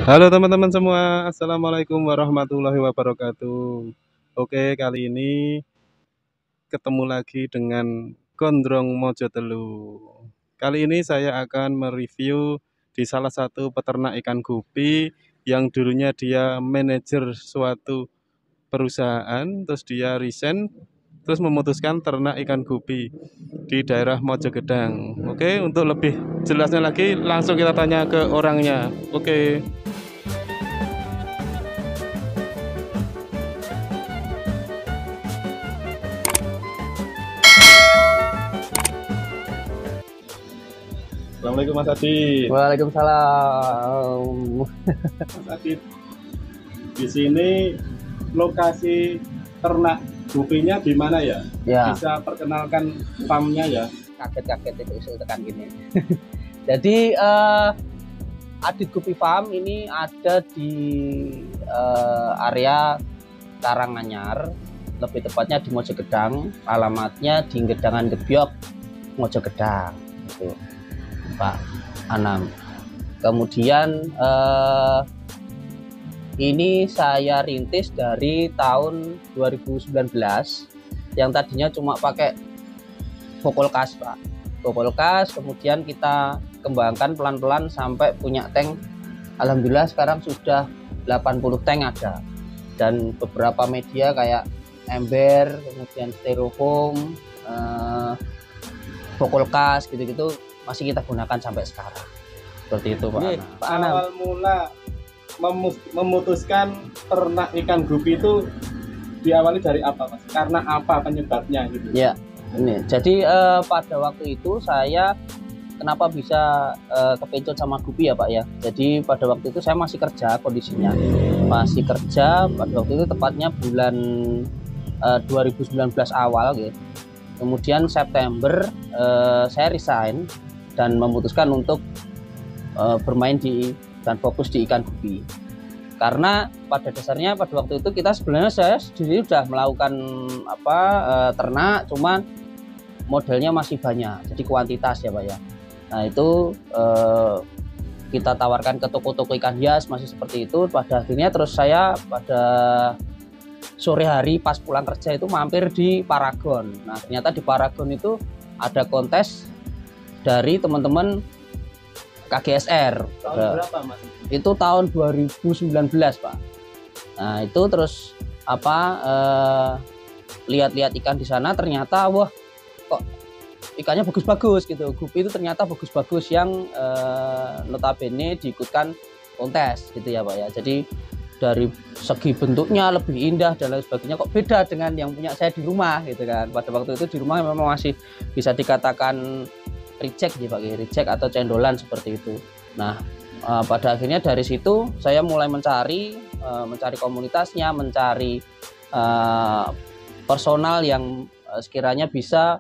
Halo teman-teman semua, Assalamualaikum warahmatullahi wabarakatuh. Oke, kali ini ketemu lagi dengan Gondrong Mojo Telu. Kali ini saya akan mereview di salah satu peternak ikan gupi yang dulunya dia manajer suatu perusahaan, terus dia resign, terus memutuskan ternak ikan gupi di daerah Mojogedang. Oke, untuk lebih jelasnya lagi langsung kita tanya ke orangnya. Oke. Assalamualaikum Mas Adit. Waalaikumsalam. Mas Adit, di sini lokasi ternak gupinya di mana ya? Ya, Bisa perkenalkan farmnya ya? kaget-kaget itu isu tekan gini. Jadi Adit Gupi Farm ini ada di area Karanganyar, lebih tepatnya di Mojogedang. Alamatnya di Gedangan Gebyok, Mojogedang. Itu, Pak Anam. Kemudian ini saya rintis dari tahun 2019 yang tadinya cuma pakai Bokolkas, Pak. Bokolkas, kemudian kita kembangkan pelan-pelan sampai punya tank. Alhamdulillah sekarang sudah 80 tank ada. Dan beberapa media kayak ember, kemudian styrofoam, Bokolkas gitu-gitu masih kita gunakan sampai sekarang. Seperti itu, Pak Anam. Pak Anam. Awal mula memutuskan ternak ikan gupi itu diawali dari apa, Mas? Karena apa penyebabnya gitu? Ya, ini. Jadi pada waktu itu saya kenapa bisa kepencut sama gupi ya Pak ya. Jadi pada waktu itu saya masih kerja, kondisinya masih kerja pada waktu itu, tepatnya bulan 2019 awal gitu. Kemudian September saya resign dan memutuskan untuk bermain dan fokus di ikan gupi. Karena pada dasarnya pada waktu itu saya sendiri sudah melakukan ternak, cuman modelnya masih banyak, jadi kuantitas ya Pak ya. Nah itu kita tawarkan ke toko-toko ikan hias masih seperti itu. Pada akhirnya terus saya pada sore hari pas pulang kerja itu mampir di Paragon. Nah ternyata di Paragon itu ada kontes dari teman-teman KGSR. Tahun berapa, Mas? Itu tahun 2019 Pak. Nah itu terus lihat-lihat ikan di sana, ternyata wah kok ikannya bagus-bagus gitu. Gupi itu ternyata bagus-bagus yang notabene diikutkan kontes gitu ya Pak ya. Jadi dari segi bentuknya lebih indah dan lain sebagainya, kok beda dengan yang punya saya di rumah gitu kan. Pada waktu itu di rumah memang masih bisa dikatakan reject gitu Pak, reject atau cendolan seperti itu. Nah pada akhirnya dari situ saya mulai mencari komunitasnya, mencari personal yang sekiranya bisa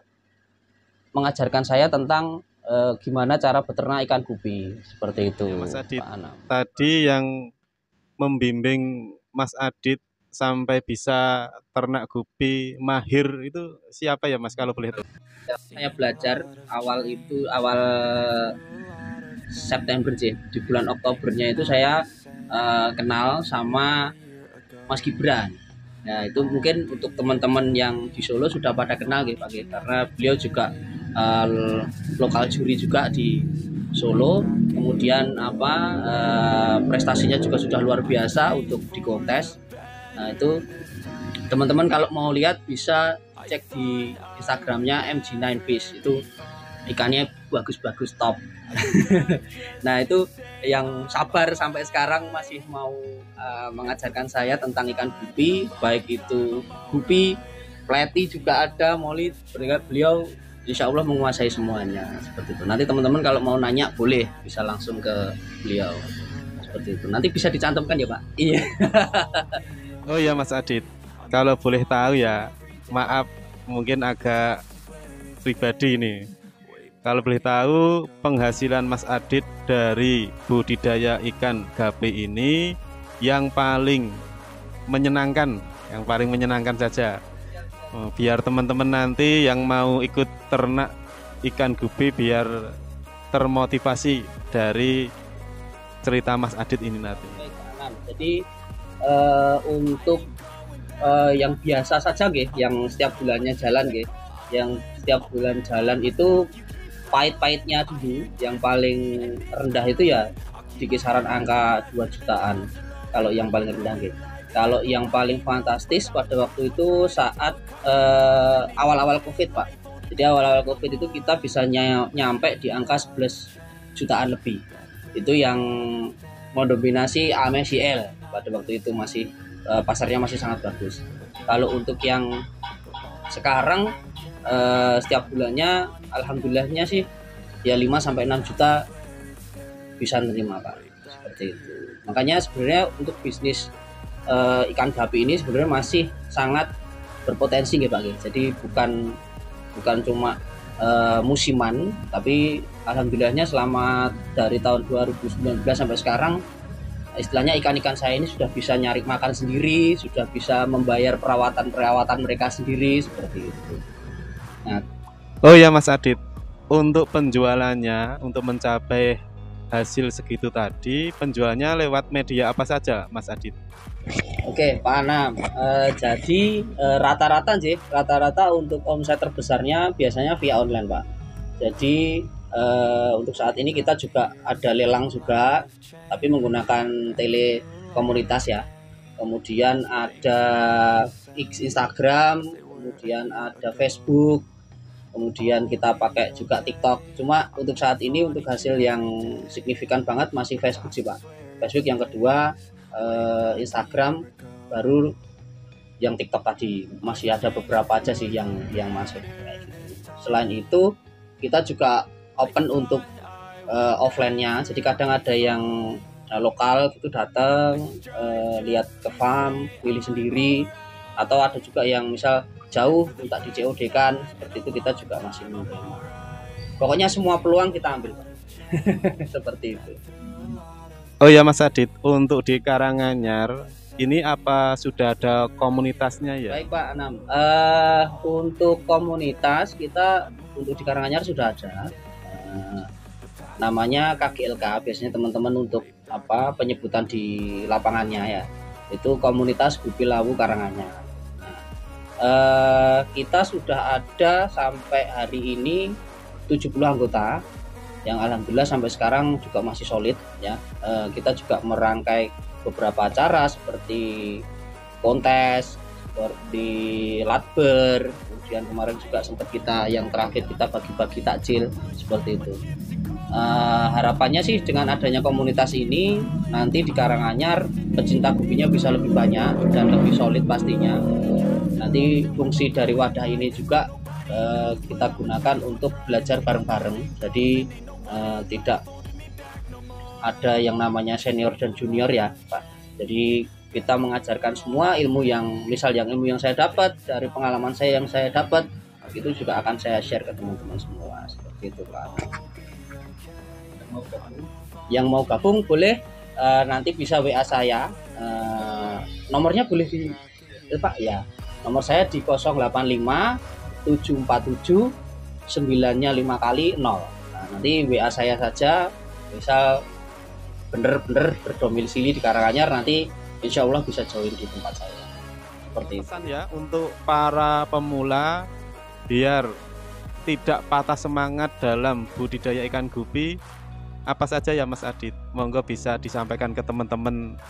mengajarkan saya tentang gimana cara beternak ikan gupi seperti itu. Ya, Mas Adit, tadi yang membimbing Mas Adit sampai bisa ternak gupi mahir itu siapa ya Mas, kalau boleh tahu? Saya belajar awal September sih, di bulan Oktobernya itu saya kenal sama Mas Gibran. Nah itu mungkin untuk teman-teman yang di Solo sudah pada kenal gitu Pak, karena beliau juga lokal juri juga di Solo. Kemudian prestasinya juga sudah luar biasa untuk di kontes. Nah itu teman-teman kalau mau lihat bisa cek di Instagramnya MG9 Fish, itu ikannya bagus-bagus top. Nah itu yang sabar sampai sekarang masih mau mengajarkan saya tentang ikan gupi, baik itu gupi, pleti juga ada, moli. Beliau insya Allah menguasai semuanya seperti itu. Nanti teman-teman kalau mau nanya boleh bisa langsung ke beliau seperti itu. Nanti bisa dicantumkan ya Pak. Iya. Oh iya Mas Adit, kalau boleh tahu ya, maaf mungkin agak pribadi ini. Kalau boleh tahu penghasilan Mas Adit dari budidaya ikan gapi ini yang paling menyenangkan saja. Biar teman-teman nanti yang mau ikut ternak ikan gupi biar termotivasi dari cerita Mas Adit ini nanti. Baik, Pak Anam. Jadi untuk yang biasa saja nggih, yang setiap bulannya jalan nggih. Yang setiap bulan jalan itu pahit-pahitnya dulu, yang paling rendah itu ya di kisaran angka 2 jutaan. Kalau yang paling rendah nggih. Kalau yang paling fantastis pada waktu itu saat awal-awal Covid, Pak. Jadi awal-awal Covid itu kita bisa nyampe di angka 11 jutaan lebih. Itu yang mendominasi AMCL pada waktu itu, masih pasarnya masih sangat bagus. Kalau untuk yang sekarang setiap bulannya alhamdulillahnya sih ya 5 sampai 6 juta bisa menerima, Pak. Seperti itu. Makanya sebenarnya untuk bisnis ikan gapi ini sebenarnya masih sangat berpotensi ya, Pak. Jadi bukan cuma musiman, tapi alhamdulillahnya selama dari tahun 2019 sampai sekarang istilahnya ikan-ikan saya ini sudah bisa nyari makan sendiri, sudah bisa membayar perawatan mereka sendiri, seperti itu. Nah, oh ya Mas Adit, untuk penjualannya, untuk mencapai hasil segitu tadi, penjualnya lewat media apa saja Mas Adit? Oke, Pak Anam. Jadi rata-rata untuk omset terbesarnya biasanya via online, Pak. Jadi untuk saat ini kita juga ada lelang juga, tapi menggunakan telekomunitas ya. Kemudian ada Instagram, kemudian ada Facebook, kemudian kita pakai juga TikTok. Cuma untuk saat ini untuk hasil yang signifikan banget masih Facebook sih, Pak. Facebook, yang kedua Instagram, baru yang TikTok tadi. Masih ada beberapa aja sih yang masuk kayak gitu. Selain itu kita juga open untuk offline-nya. Jadi kadang ada yang lokal gitu datang lihat ke farm, pilih sendiri, atau ada juga yang misal jauh minta di COD kan, seperti itu kita juga masih menerima. Pokoknya semua peluang kita ambil, Pak. Seperti itu. Oh ya Mas Adit, untuk di Karanganyar ini apa sudah ada komunitasnya ya? Baik Pak Anam, untuk komunitas kita untuk di Karanganyar sudah ada, namanya KGLK. Biasanya teman-teman untuk penyebutan di lapangannya ya, itu komunitas Gupi Lawu Karanganyar. Kita sudah ada sampai hari ini 70 anggota yang alhamdulillah sampai sekarang juga masih solid ya. Kita juga merangkai beberapa acara seperti kontes, seperti latber, kemudian kemarin juga sempat kita yang terakhir kita bagi-bagi takjil seperti itu. Harapannya sih dengan adanya komunitas ini nanti di Karanganyar pecinta gupinya bisa lebih banyak dan lebih solid pastinya. Nanti fungsi dari wadah ini juga kita gunakan untuk belajar bareng-bareng. Jadi tidak ada yang namanya senior dan junior ya, Pak. Jadi kita mengajarkan semua ilmu yang ilmu yang saya dapat dari pengalaman saya yang saya dapat itu juga akan saya share ke teman-teman semua, seperti itu, Pak. Yang mau gabung boleh nanti bisa WA saya, nomornya boleh di Pak ya. Nomor saya di 085 747 9-nya 5 kali 0. Nah, nanti WA saya saja, misal bener-bener berdomisili di Karanganyar, nanti insya Allah bisa join di tempat saya. Seperti itu. Pesan ya untuk para pemula biar tidak patah semangat dalam budidaya ikan gupi, apa saja ya Mas Adit? Monggo bisa disampaikan ke teman-teman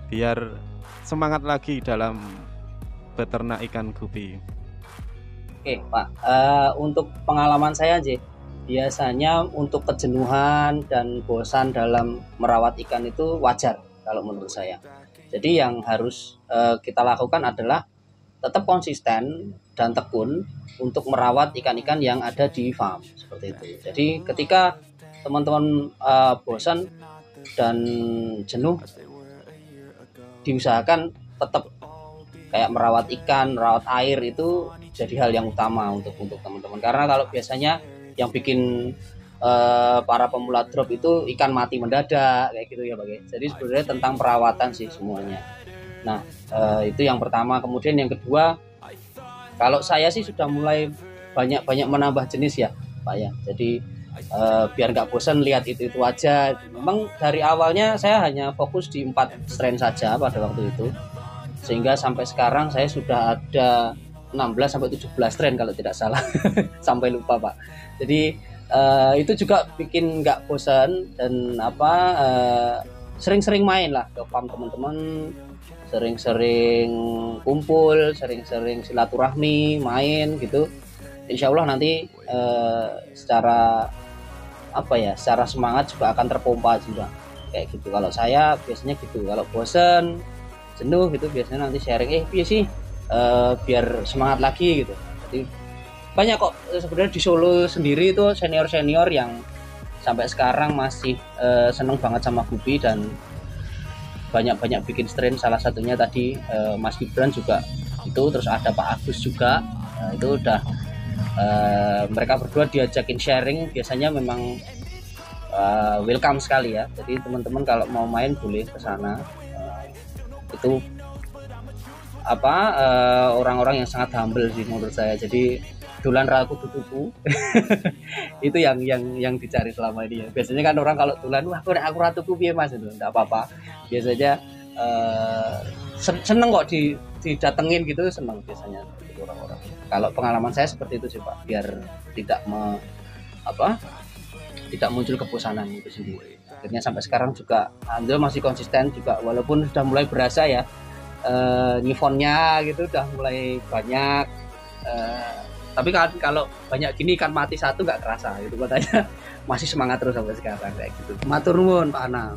biar semangat lagi dalam beternak ikan gupi. Oke Pak, untuk pengalaman saya aja, biasanya untuk kejenuhan dan bosan dalam merawat ikan itu wajar kalau menurut saya. Jadi yang harus kita lakukan adalah tetap konsisten dan tekun untuk merawat ikan-ikan yang ada di farm, seperti itu. Jadi ketika teman-teman bosan dan jenuh, diusahakan tetap kayak merawat ikan, merawat air itu jadi hal yang utama untuk teman-teman. Karena kalau biasanya yang bikin para pemula drop itu ikan mati mendadak kayak gitu ya, Pak. Jadi sebenarnya tentang perawatan sih semuanya. Nah, itu yang pertama. Kemudian yang kedua, kalau saya sih sudah mulai banyak menambah jenis ya, Pak ya. Jadi biar nggak bosan lihat itu aja. Memang dari awalnya saya hanya fokus di 4 strain saja pada waktu itu, sehingga sampai sekarang saya sudah ada 16 sampai 17 strain kalau tidak salah. Sampai lupa Pak. Jadi itu juga bikin nggak bosan, dan sering-sering main lah ke farm teman-teman, sering-sering kumpul, sering-sering silaturahmi, main gitu. Insya Allah nanti secara secara semangat juga akan terpompa juga kayak gitu. Kalau saya biasanya gitu, kalau bosen jenuh gitu biasanya nanti sharing sih biar semangat lagi gitu. Jadi banyak kok sebenarnya di Solo sendiri itu senior yang sampai sekarang masih seneng banget sama Gupi dan banyak bikin strain. Salah satunya tadi Mas Gibran juga itu, terus ada Pak Agus juga. Itu udah mereka berdua diajakin sharing, biasanya memang welcome sekali ya. Jadi teman-teman kalau mau main boleh ke sana. Itu orang-orang yang sangat humble sih menurut saya. Jadi dolan raku tutupu. Itu yang dicari selama ini ya. Biasanya kan orang kalau dolan, wah aku ratuku piye Mas, itu enggak apa-apa. Biasanya seneng kok didatengin gitu, seneng biasanya orang-orang. Kalau pengalaman saya seperti itu sih Pak, biar tidak tidak muncul kebosanan itu sendiri. Akhirnya sampai sekarang juga alhamdulillah masih konsisten juga, walaupun sudah mulai berasa ya nyifonnya gitu udah mulai banyak, tapi kan kalau banyak gini kan mati satu nggak kerasa gitu, katanya masih semangat terus sampai sekarang kayak gitu. Matur nuwun Pak Ana.